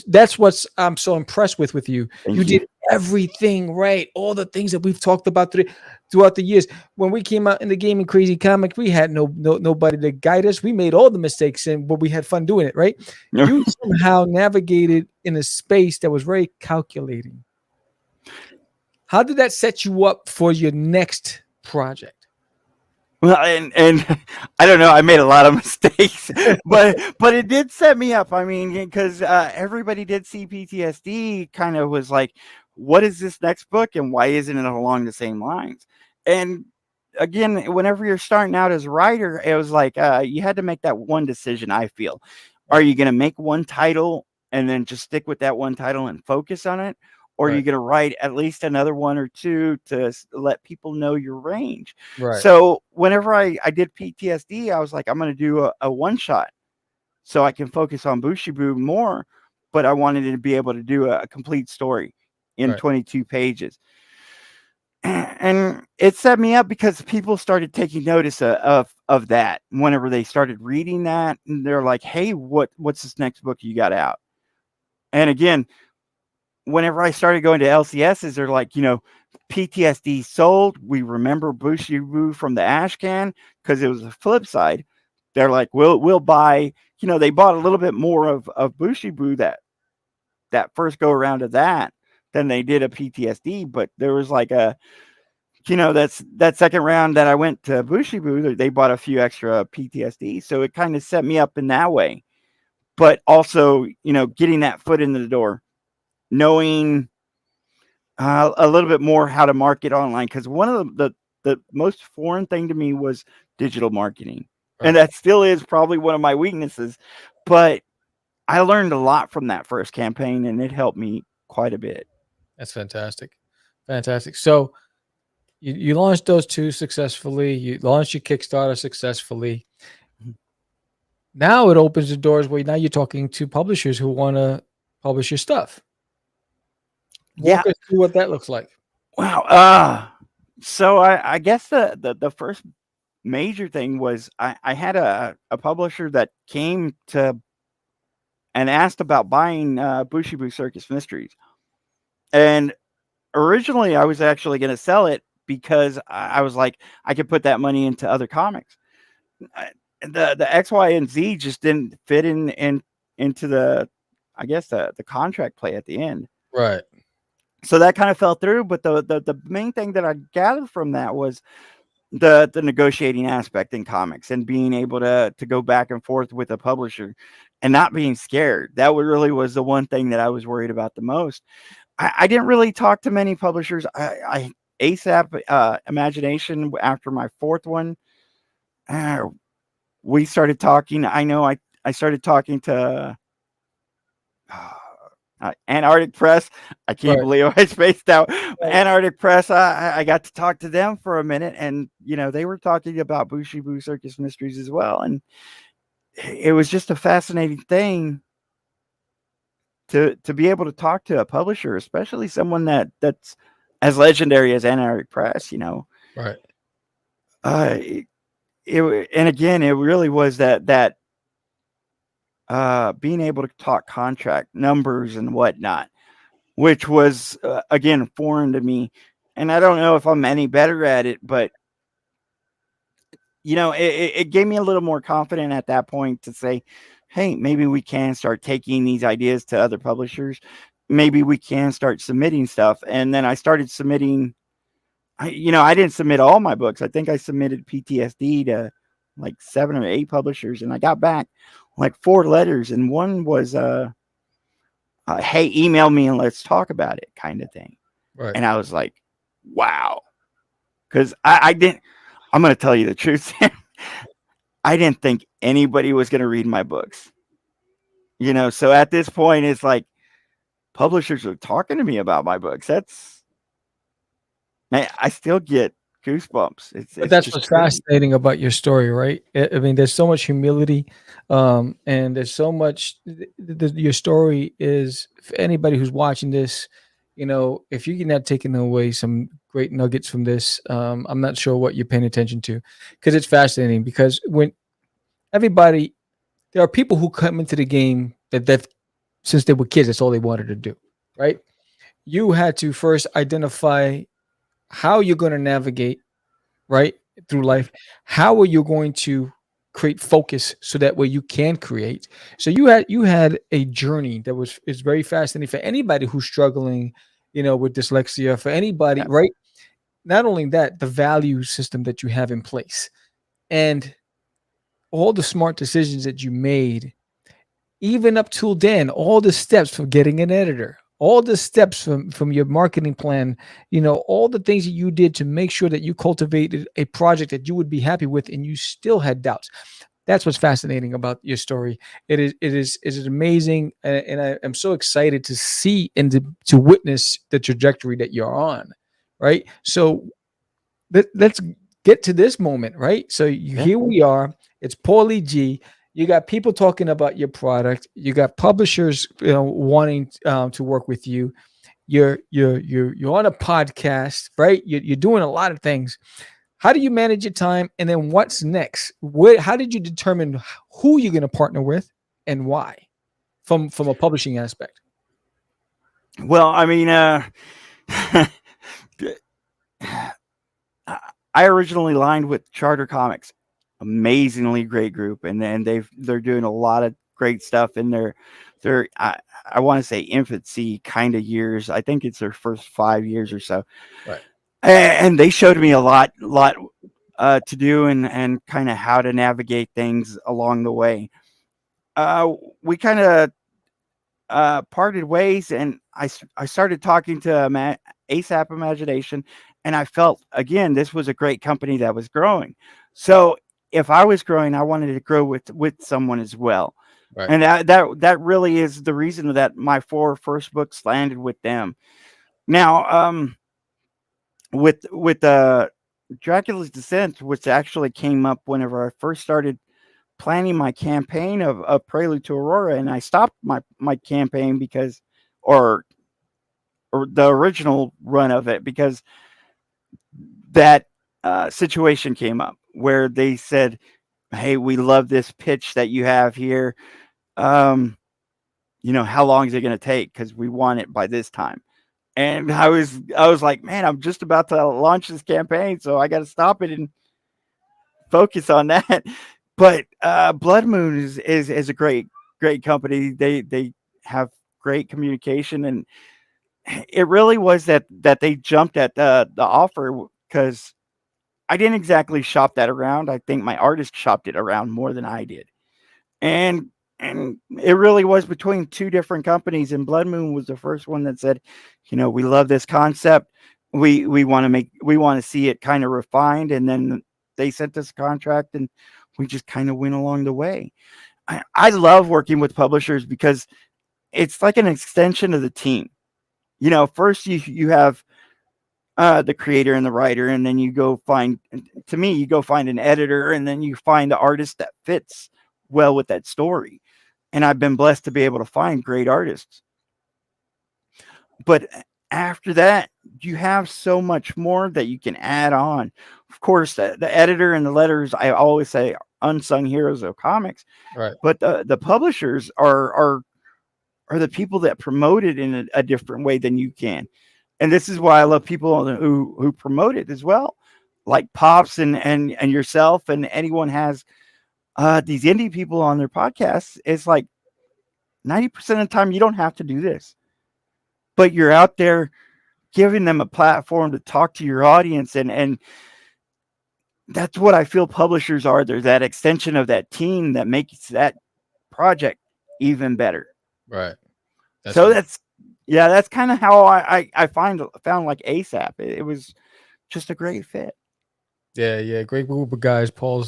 that's what I'm so impressed with you. You did everything right. All the things that we've talked about throughout the years. When we came out in the game in Crazy Comic, we had nobody to guide us. We made all the mistakes, but we had fun doing it, right? You somehow navigated in a space that was very calculating. How did that set you up for your next project? Well, and I don't know, I made a lot of mistakes, but it did set me up. I mean, because everybody did see PTSD, kind of was like, what is this next book, and why isn't it along the same lines? And again, whenever you're starting out as a writer, it was like you had to make that one decision. I feel, are you going to make one title and then just stick with that one title and focus on it? Or are you going to write at least another 1 or 2 to let people know your range? Right. So whenever I did PTSD, I was like, I'm going to do a one-shot so I can focus on Bushibu more, but I wanted to be able to do a complete story in 22 pages. And it set me up because people started taking notice of of that. Whenever they started reading that, and they're like, "Hey, what's this next book you got out?" And again, whenever I started going to LCSs, they're like, PTSD sold. We remember Bushibu from the ash can because it was the flip side. They're like, we'll buy. They bought a little bit more of Bushibu that first go around of that than they did a PTSD. But there was like that's that second round that I went to Bushibu. They bought a few extra PTSD, so it kind of set me up in that way. But also, getting that foot in the door, knowing a little bit more how to market online, because one of the most foreign thing to me was digital marketing, and that still is probably one of my weaknesses. But I learned a lot from that first campaign, and it helped me quite a bit. That's fantastic. So you launched those two successfully. You launched your Kickstarter successfully. Now it opens the doors where now you're talking to publishers who want to publish your stuff. Walk us through what that looks like. Wow. So I guess the first major thing was I had a publisher that came to and asked about buying Bushibu Circus Mysteries. And originally I was actually going to sell it because I was like, I could put that money into other comics. The X, Y, and Z just didn't fit into the contract play at the end. Right. So that kind of fell through. But the main thing that I gathered from that was the negotiating aspect in comics and being able to go back and forth with a publisher and not being scared. That really was the one thing that I was worried about the most. I didn't really talk to many publishers. I ASAP Imagination, after my fourth one, we started talking. I know I started talking to Antarctic Press. I can't believe I spaced out. Antarctic Press. I got to talk to them for a minute, and they were talking about Bushibu Circus Mysteries as well, and it was just a fascinating thing to be able to talk to a publisher, especially someone that's as legendary as Antarctic Press. Right. And again, it really was that being able to talk contract numbers and whatnot, which was again foreign to me, and I don't know if I'm any better at it, but it gave me a little more confident at that point to say, hey, maybe we can start taking these ideas to other publishers. Maybe we can start submitting stuff. And then I started submitting. I didn't submit all my books. I think I submitted PTSD to like 7 or 8 publishers, and I got back like 4 letters, and one was hey, email me and let's talk about it kind of thing. Right. And I was like, wow. Because I didn't, I'm going to tell you the truth. I didn't think anybody was going to read my books. So at this point, it's like publishers are talking to me about my books. I still get goosebumps. But that's what's fascinating about your story, right? I mean, there's so much humility, and there's so much. Your story is, for anybody who's watching this, if you're not taking away some great nuggets from this, I'm not sure what you're paying attention to, because it's fascinating. Because when there are people who come into the game that since they were kids, that's all they wanted to do, right? You had to first identify how you're going to navigate, right, through life. How are you going to create focus so that way you can create? So you had a journey that is very fascinating for anybody who's struggling, with dyslexia, for anybody, right? Not only that, the value system that you have in place and all the smart decisions that you made, even up till then, all the steps from getting an editor, all the steps from your marketing plan, all the things that you did to make sure that you cultivated a project that you would be happy with, and you still had doubts. That's what's fascinating about your story. It is amazing, and I am so excited to see and to witness the trajectory that you're on, right? So let's get to this moment, right? So here we are. It's Pauly G. You got people talking about your product. You got publishers, wanting to work with you. You're on a podcast, right? You're doing a lot of things. how do you manage your time, and then what's next? How did you determine who you're going to partner with and why, from a publishing aspect? Well, I mean, I originally lined with Charter Comics, amazingly great group, and then they're doing a lot of great stuff in their I want to say infancy kind of years. I think it's their first 5 years or so, Right. and they showed me a lot to do and kind of how to navigate things along the way. We kind of parted ways, and I started talking to ASAP Imagination, and I felt again this was a great company that was growing. So if I was growing, I wanted to grow with someone as well, Right. and that really is the reason that my 4 first books landed with them. Now, with Dracula's Descent, which actually came up whenever I first started planning my campaign of Prelude to Aurora, and I stopped my campaign because, or the original run of it, because that situation came up where they said, "Hey, we love this pitch that you have here. How long is it going to take? Because we want it by this time." And I was like, "Man, I'm just about to launch this campaign, so I got to stop it and focus on that." But Blood Moon is a great company. They have great communication, and it really was that they jumped at the offer, because I didn't exactly shop that around. I think my artist shopped it around more than I did, and it really was between 2 different companies. And Blood Moon was the first one that said, "We love this concept. We want to see it kind of refined." And then they sent us a contract, and we just kind of went along the way. I love working with publishers because it's like an extension of the team. First you have the creator and the writer, and then you go find an editor, and then you find the artist that fits well with that story. And I've been blessed to be able to find great artists. But after that, you have so much more that you can add on. Of course, the editor and the letters, I always say, unsung heroes of comics. Right. But the publishers are the people that promote it in a different way than you can. And this is why I love people who promote it as well, like Pops and yourself, and anyone has these indie people on their podcasts. It's like 90% of the time you don't have to do this, but you're out there giving them a platform to talk to your audience, and that's what I feel publishers are. They're that extension of that team that makes that project even better. Right. That's kind of how I found like ASAP. It was just a great fit. Yeah, great group of guys. Paul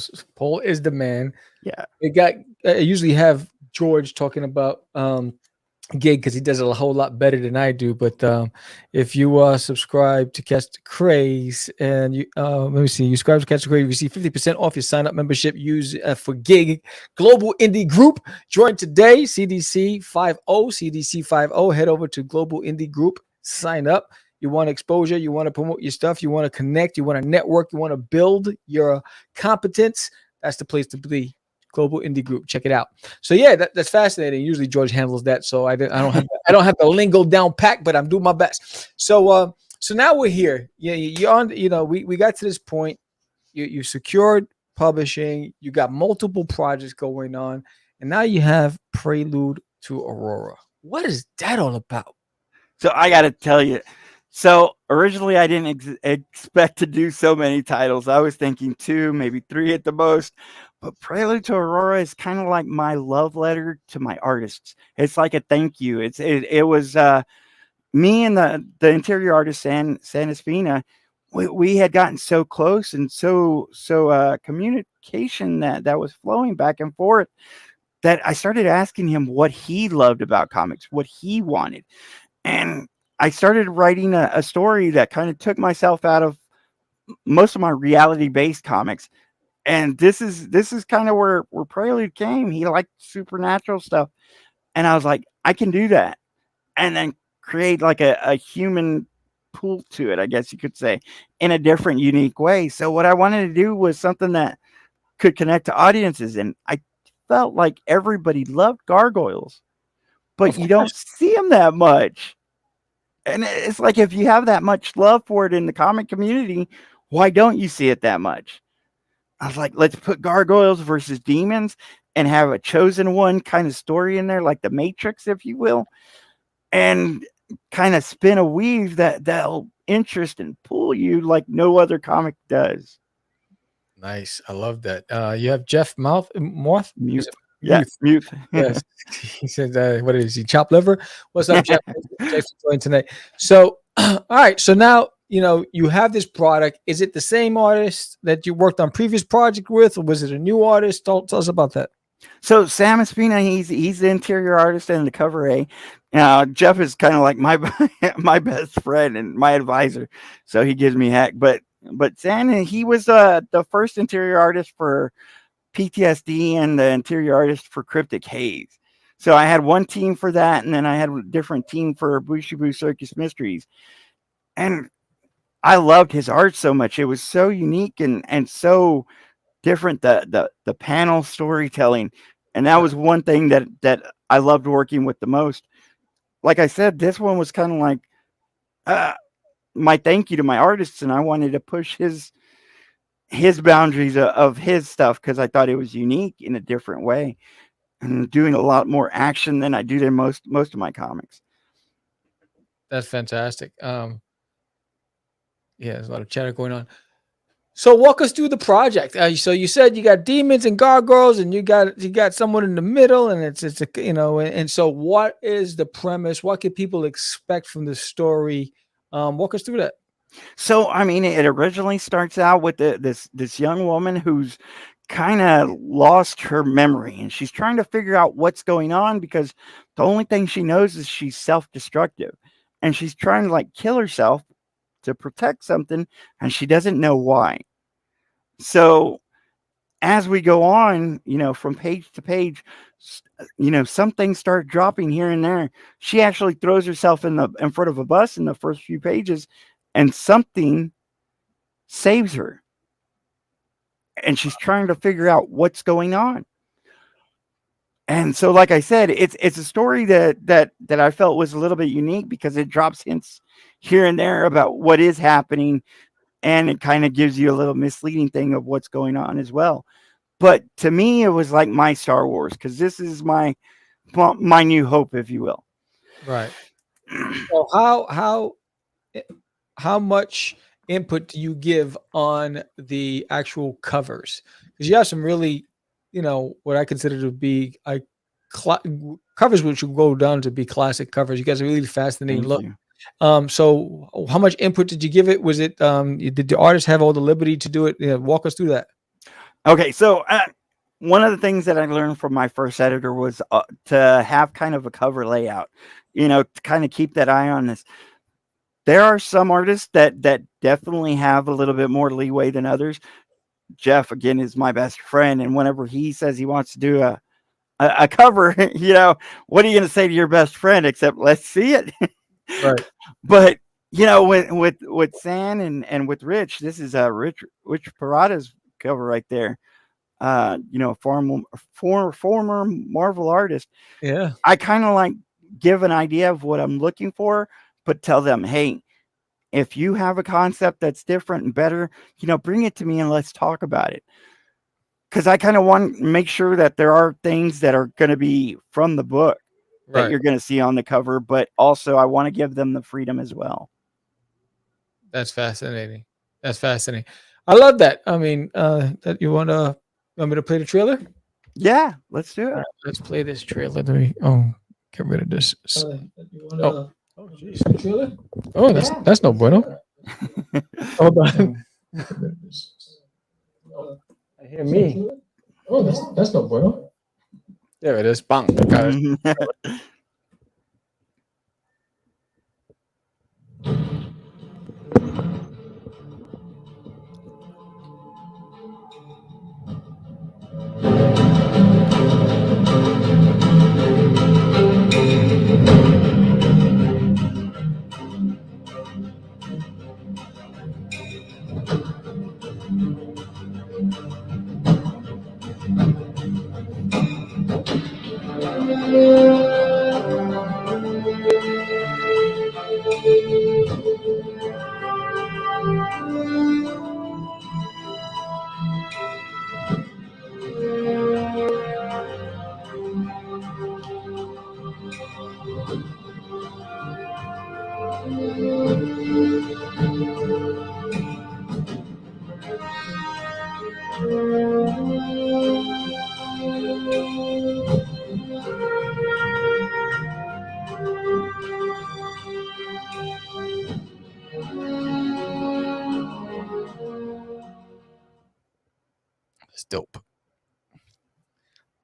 is the man. Yeah, I usually have George talking about gig because he does it a whole lot better than I do. But if you subscribe to Catch the Craze, and you let me see, you subscribe to Catch the Craze, you receive 50% off your sign up membership. Use for gig Global Indie Group. Join today. CDC 50. Head over to Global Indie Group. Sign up. You want exposure. You want to promote your stuff. You want to connect. You want to network. You want to build your competence. That's the place to be. Global Indie Group. Check it out. So yeah, that's fascinating. Usually George handles that, so I don't have the lingo down packed, but I'm doing my best. So now we're here. Yeah, you're on. We got to this point. You secured publishing. You got multiple projects going on, and now you have Prelude to Aurora. What is that all about? So I got to tell you. So originally I didn't expect to do so many titles. I was thinking 2, maybe 3 at the most. But Prelude to Aurora is kind of like my love letter to my artists. It's like a thank you. It was me and the interior artist San Espina. We had gotten so close, and so communication that was flowing back and forth, that I started asking him what he loved about comics, what he wanted. And I started writing a story that kind of took myself out of most of my reality-based comics. And this is kind of where Prelude came. He liked supernatural stuff. And I was like, I can do that. And then create like a human pull to it, I guess you could say, in a different, unique way. So what I wanted to do was something that could connect to audiences, and I felt like everybody loved Gargoyles, but you don't see them that much. And it's like, if you have that much love for it in the comic community, why don't you see it that much? I was like, let's put Gargoyles versus demons and have a chosen one kind of story in there, like the Matrix, if you will, and kind of spin a weave that'll interest and pull you like no other comic does. Nice. I love that. You have Jeff Moth? Mute. Yeah, mute. Yes. He said, what is he? Chopped liver? What's up, Jeff? Thanks for joining tonight. So, all right. So now, you have this product. Is it the same artist that you worked on previous project with, or was it a new artist? Tell us about that. So Sam Espina, he's the interior artist and the cover A. Jeff is kind of like my best friend and my advisor, so he gives me heck. But Sam, he was the first interior artist for PTSD and the interior artist for Cryptic Haze. So I had one team for that, and then I had a different team for Bushibu Circus Mysteries. And I loved his art so much. It was so unique and so different, the panel storytelling. And that was one thing that I loved working with the most. Like I said, this one was kind of like my thank you to my artists, and I wanted to push his boundaries of his stuff because I thought it was unique in a different way, and doing a lot more action than I do than most of my comics. That's fantastic. Yeah, there's a lot of chatter going on. So walk us through the project. So you said you got demons and gargoyles, and you got someone in the middle, and it's a and so what is the premise? What can people expect from the story? Walk us through that. So I mean, it originally starts out with this young woman who's kind of lost her memory, and she's trying to figure out what's going on because the only thing she knows is she's self-destructive, and she's trying to like kill herself to protect something, and she doesn't know why. So as we go on, from page to page, some things start dropping here and there. She actually throws herself in front of a bus in the first few pages, and something saves her, and she's trying to figure out what's going on. And so, like I said, it's a story that I felt was a little bit unique because it drops hints here and there about what is happening, and it kind of gives you a little misleading thing of what's going on as well. But to me, it was like my Star Wars, because this is my New Hope, if you will. Right. So how much input do you give on the actual covers? Because you have some really, what I consider to be covers which will go down to be classic covers. You guys are really fascinating look. So how much input did you give it? Was it did the artist have all the liberty to do it? Walk us through that. Okay, so one of the things that I learned from my first editor was to have kind of a cover layout, to kind of keep that eye on this. There are some artists that definitely have a little bit more leeway than others. Jeff, again, is my best friend, and whenever he says he wants to do a cover, what are you going to say to your best friend except let's see it? Right. But with San and with Rich, this is Rich Parada's cover right there. Former Marvel artist. Yeah. I kind of like give an idea of what I'm looking for, but tell them, hey, if you have a concept that's different and better, bring it to me and let's talk about it. Because I kind of want to make sure that there are things that are going to be from the book that you're going to see on the cover, but also I want to give them the freedom as well. That's fascinating. I love that. I mean, that you want me to play the trailer? Yeah, let's do it. Right, let's play this trailer. Get rid of this. Oh, jeez. The trailer? Oh, that's no bueno. Hold on. I hear me. Oh, that's no bueno. There it is. Bang. Got it. That's dope.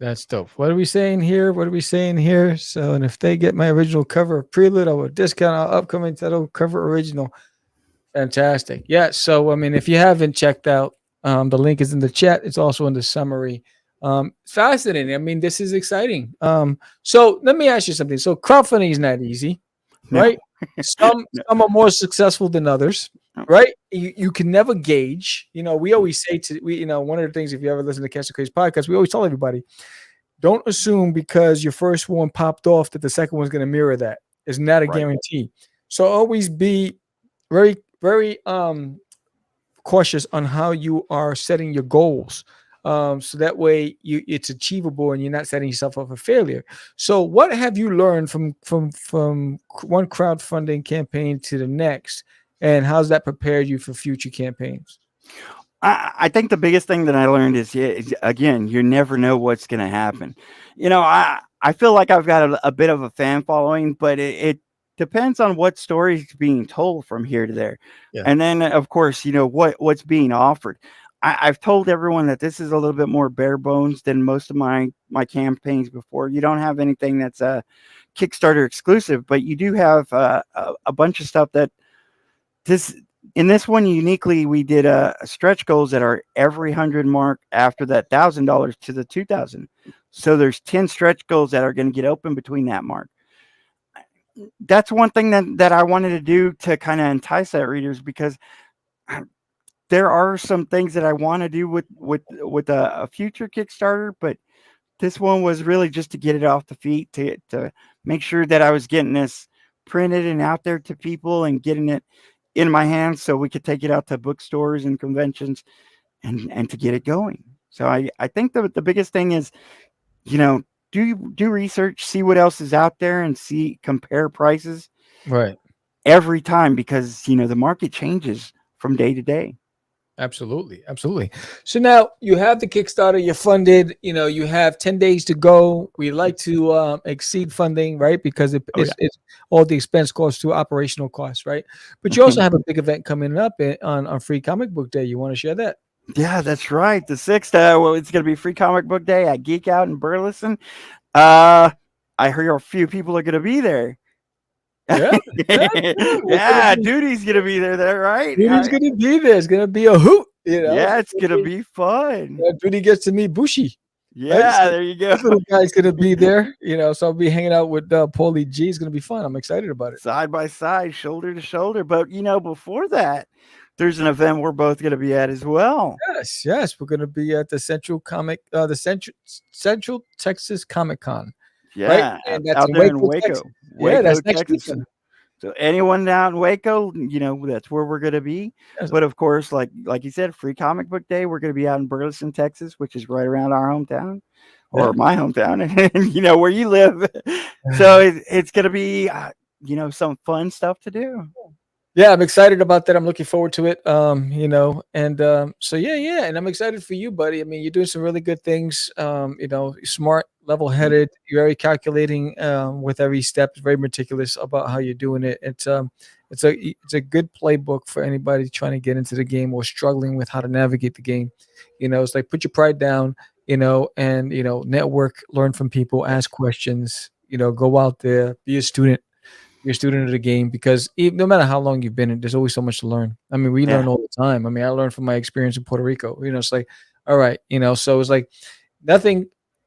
That's dope. What are we saying here? What are we saying here? So, and if they get my original cover of Prelude, I will discount our upcoming title cover original. Fantastic. Yeah. So, I mean, if you haven't checked out, the link is in the chat. It's also in the summary. Fascinating. I mean, this is exciting. So let me ask you something. So crowdfunding is not easy, No. right? Some some are more successful than others, right? You can never gauge. You know, we always say one of the things, if you ever listen to Catch the Craze podcast, we always tell everybody, don't assume because your first one popped off that the second one's going to mirror that. It's not a Right. guarantee. So always be very, very cautious on how you are setting your goals. So that way it's achievable and you're not setting yourself up for failure. So what have you learned from one crowdfunding campaign to the next, and how's that prepared you for future campaigns? I think the biggest thing that I learned is, again, you never know what's going to happen. You know, I feel like I've got a bit of a fan following, but it depends on what story's being told from here to there. Yeah. And then, of course, you know, what's being offered. I've told everyone that this is a little bit more bare bones than most of my campaigns before. You don't have anything that's a Kickstarter exclusive, but you do have a bunch of stuff that in this one uniquely, we did stretch goals that are every 100 mark after that $1,000 to the 2,000. So there's 10 stretch goals that are going to get open between that mark. That's one thing that I wanted to do to kind of entice that readers, because there are some things that I want to do with a future Kickstarter, but this one was really just to get it off the feet, to make sure that I was getting this printed and out there to people and getting it in my hands so we could take it out to bookstores and conventions and to get it going. So I think the biggest thing is, you know, do research, see what else is out there, and compare prices Right. every time, because, you know, the market changes from day to day. Absolutely. Absolutely. So now you have the Kickstarter, you're funded, you know, you have 10 days to go. We like to exceed funding, right? Because it's all the expense goes to operational costs, right? But you also have a big event coming up on Free Comic Book Day. You want to share that? Yeah, that's right. The 6th, well, it's going to be Free Comic Book Day at Geek Out in Burleson. I heard a few people are going to be there. Yeah. Yeah, Duty's going to be there, right? Duty's going to be there. It's going to be a hoot. You know? Yeah, it's going to be fun. Duty gets to meet Bushi. Yeah, right? So there you go. this little guy's going to be there, you know, so I'll be hanging out with Pauly G. It's going to be fun. I'm excited about it. Side by side, shoulder to shoulder. But, you know, before that, there's an event we're both going to be at as well. Yes. We're going to be at the Central Texas Comic Con. Yeah, right? And that's out there in Waco. Texas. Yeah, that's next Texas. weekend. So anyone down in Waco, you know, that's where we're going to be. Yes. But of course, like you said, Free Comic Book Day, we're going to be out in Burleson, Texas, which is right around our hometown, or my hometown, and you know where you live. So it's going to be, you know, some fun stuff to do. Yeah, I'm excited about that. I'm looking forward to it. You know, and so yeah, and I'm excited for you, buddy. I mean, you're doing some really good things. You know, smart, level-headed, you're very calculating with every step, very meticulous about how you're doing it. It's a good playbook for anybody trying to get into the game or struggling with how to navigate the game. You know, it's like put your pride down, you know, and you know, network, learn from people, ask questions, you know, go out there, be a student. You're a student of the game, because no matter how long you've been in, there's always so much to learn. I mean, we learn all the time. I mean, I learned from my experience in Puerto Rico. You know, it's like, all right, you know, so it's like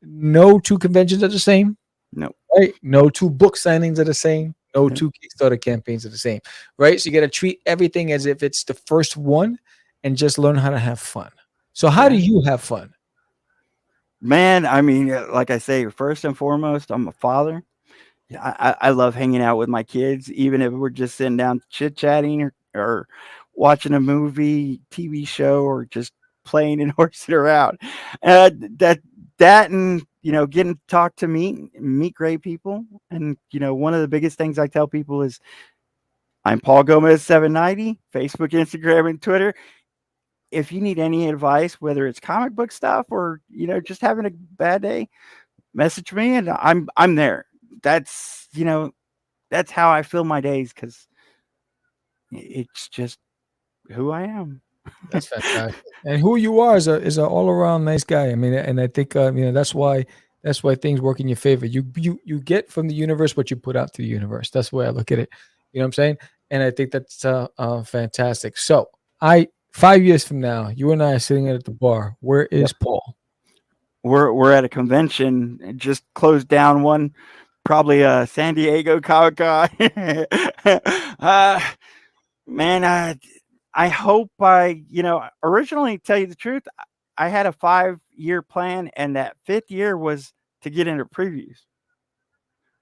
no two conventions are the same. No. Right? No two book signings are the same. No two Kickstarter campaigns are the same. Right? So you got to treat everything as if it's the first one and just learn how to have fun. So how do you have fun? Man, I mean, like I say, first and foremost, I'm a father. I love hanging out with my kids, even if we're just sitting down chit-chatting or watching a movie, TV show, or just playing and horsing around. That's that, and getting to talk to meet great people. And one of the biggest things I tell people is I'm Paul Gomez 790, Facebook, Instagram, and Twitter. If you need any advice, whether it's comic book stuff or just having a bad day, message me, and I'm there. That's that's how I fill my days, because it's just who I am. That's fantastic. And who you are is a all around nice guy. I mean, and I think that's why things work in your favor. You get from the universe what you put out to the universe. That's the way I look at it. You know what I'm saying? And I think that's fantastic. So 5 years from now, you and I are sitting at the bar. Where is Paul? We're at a convention. It just closed down one, probably San Diego Comic Con. Man, I hope originally, tell you the truth, I had a 5-year plan, and that 5th year was to get into previews.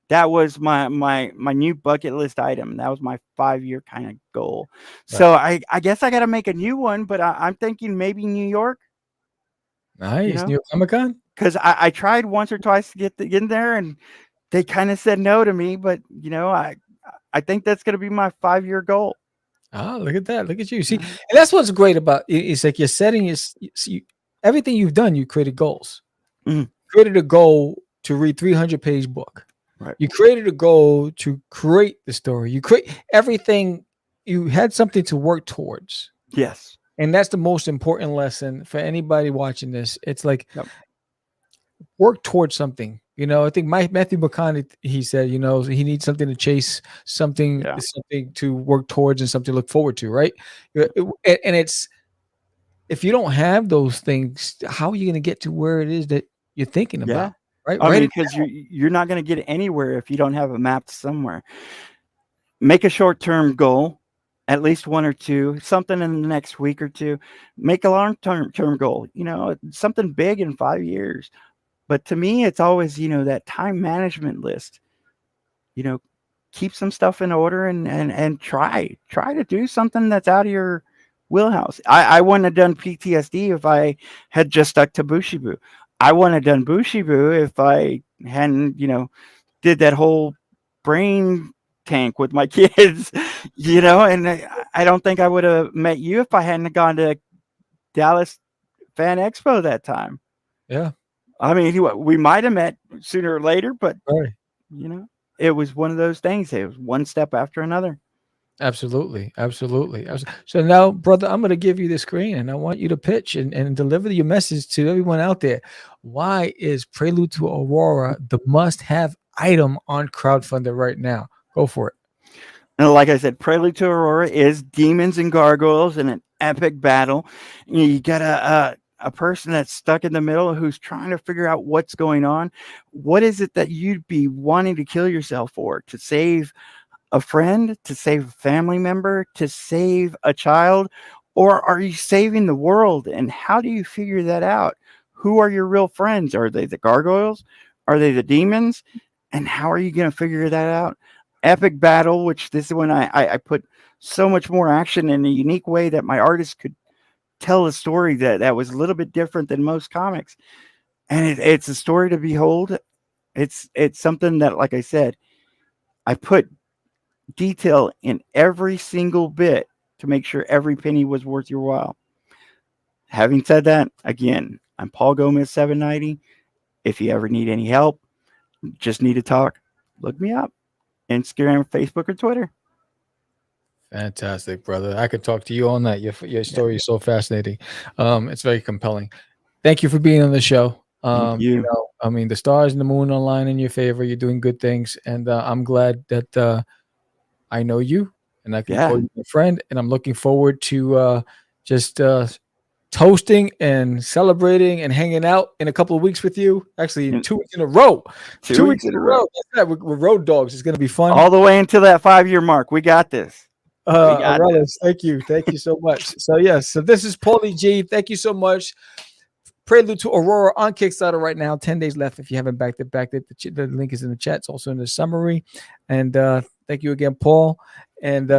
That was my new bucket list item. That was my 5-year kind of goal. Right. So I guess I got to make a new one, but I'm thinking maybe New York. Nice. New York Comic Con? Because I tried once or twice to get in there, and they kind of said no to me. But I think that's going to be my 5-year goal. Oh, look at that! Look at you. See, and that's what's great about it. It's like you're setting everything you've done. You created goals. Mm. Created a goal to read 300-page book. Right. You created a goal to create the story. You create everything. You had something to work towards. Yes. And that's the most important lesson for anybody watching this. It's like, work towards something. I think Matthew McConaughey, he said, he needs something to chase, something to work towards, and something to look forward to, right? And it's, if you don't have those things, how are you going to get to where it is that you're thinking about? Right? I mean, because you're not going to get anywhere if you don't have a map somewhere. Make a short-term goal, at least 1 or 2, something in the next week or 2. Make a long-term goal, something big in 5 years. But to me, it's always, that time management list. Keep some stuff in order and try to do something that's out of your wheelhouse. I wouldn't have done PTSD if I had just stuck to Bushibu. I wouldn't have done Bushibu if I hadn't, did that whole brain tank with my kids, and I don't think I would have met you if I hadn't gone to Dallas Fan Expo that time. Yeah. I mean, we might have met sooner or later, but right. It was one of those things. It was one step after another. Absolutely. So now, brother, I'm going to give you the screen, and I want you to pitch and deliver your message to everyone out there. Why is Prelude to Aurora the must-have item on Crowdfunding right now? Go for it. And like I said, Prelude to Aurora is demons and gargoyles in an epic battle. You got a person that's stuck in the middle who's trying to figure out what's going on. What is it that you'd be wanting to kill yourself for? To save a friend, to save a family member, to save a child? Or are you saving the world? And how do you figure that out? Who are your real friends? Are they the gargoyles? Are they the demons? And how are you going to figure that out? Epic battle, which this is when I put so much more action in a unique way that my artist could tell a story that was a little bit different than most comics. And it's a story to behold. It's something that, like I said, I put detail in every single bit to make sure every penny was worth your while. Having said that, again, I'm Paul Gomez 790. If you ever need any help, just need to talk, look me up. Instagram, Facebook, or Twitter. Fantastic, brother. I could talk to you all night. Your story is so fascinating. It's very compelling. Thank you for being on the show. Thank you. I mean, the stars and the moon align in your favor. You're doing good things, and I'm glad that I know you, and I can call you a friend. And I'm looking forward to just toasting and celebrating and hanging out in a couple of weeks with you. Actually, 2 weeks in a row. 2 weeks in a row. We're road dogs. It's going to be fun. All the way until that 5-year mark. We got this. Thank you so much. So this is Pauly G. Thank you so much. Prelude to Aurora on Kickstarter right now. 10 days left. If you haven't backed it, the link is in the chat. It's also in the summary. And thank you again, Paul. And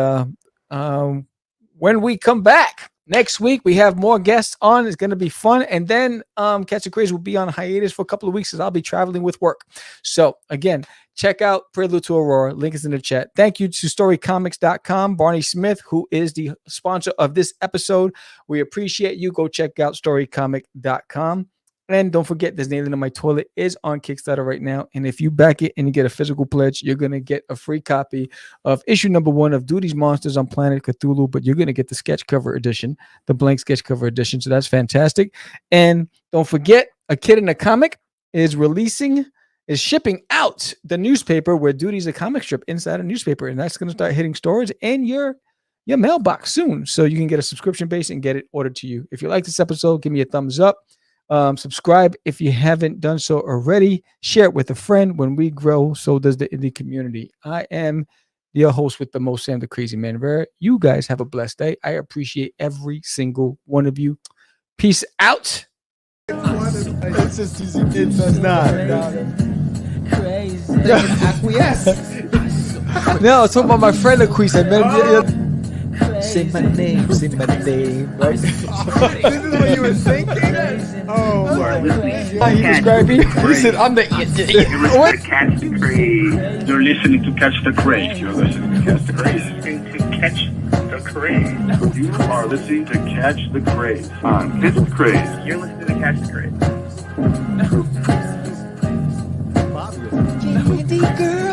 when we come back, Next week, we have more guests on. It's going to be fun. And then Catch the Craze will be on hiatus for a couple of weeks as I'll be traveling with work. So, again, check out Prelude to Aurora. Link is in the chat. Thank you to storycomics.com. Barney Smith, who is the sponsor of this episode. We appreciate you. Go check out storycomic.com. And don't forget, There's Nailing in My Toilet is on Kickstarter right now. And if you back it and you get a physical pledge, you're going to get a free copy of issue number 1 of Duty's Monsters on Planet Cthulhu. But you're going to get the sketch cover edition, the blank sketch cover edition. So that's fantastic. And don't forget, A Kid in a Comic is shipping out the newspaper where Duty's a comic strip inside a newspaper. And that's going to start hitting stores in your mailbox soon. So you can get a subscription base and get it ordered to you. If you like this episode, give me a thumbs up. Subscribe if you haven't done so already. Share it with a friend. When we grow, so does the indie community. I am your host with the most, Sam the Crazy Man Rivera. You guys have a blessed day. I appreciate every single one of you. Peace out. It's just easy. It's not. Crazy. Acquiesce. No, I was talking about my friend Acquiesce. Say my name, right? This is what you were thinking? Oh, He described me. He said, I'm the What? Catch the Craze. You're listening to Catch the Craze. You're listening to Catch the Craze. Catch the Craze. You are listening to Catch the Craze. Catch the Craze. You're listening to Catch the Craze. Candy girl.